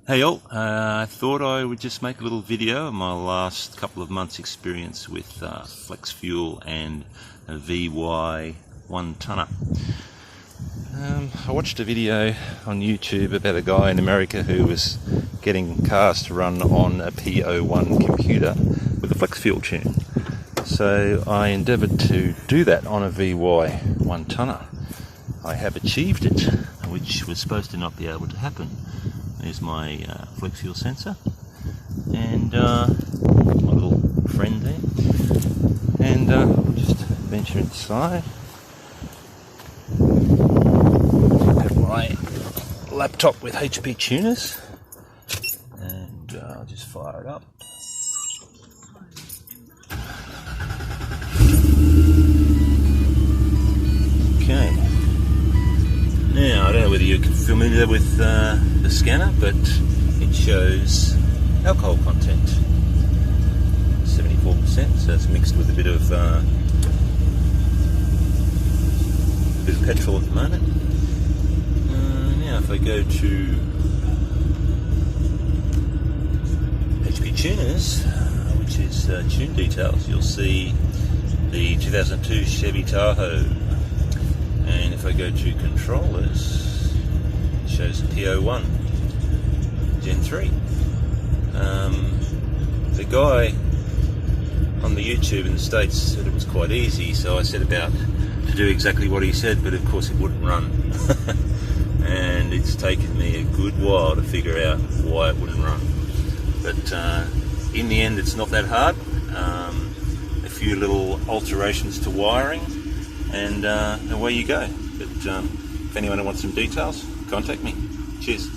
Hey all, I thought I would just make a little video of my last couple of months experience with flex fuel and a VY 1-tonner. I watched a video on YouTube about a guy in America who was getting cars to run on a PO1 computer with a flex fuel tune. So I endeavoured to do that on a VY 1-tonner. I have achieved it, which was supposed to not be able to happen. There's my flex fuel sensor and my little friend there, and we'll just venture inside. Have my laptop with HP tuners, and I'll just fire it up. Okay. Now, I don't know whether you're familiar with the scanner, but it shows alcohol content, 74%, so it's mixed with a bit of petrol at the moment. Now if I go to HP Tuners, which is tune details, you'll see the 2002 Chevy Tahoe. And if I go to controllers, it shows PO1 Gen 3. The guy on the YouTube in the States said it was quite easy, so I set about to do exactly what he said, but of course it wouldn't run. And it's taken me a good while to figure out why it wouldn't run. But in the end, it's not that hard. A few little alterations to wiring, and away you go. But if anyone wants some details, contact me. Cheers.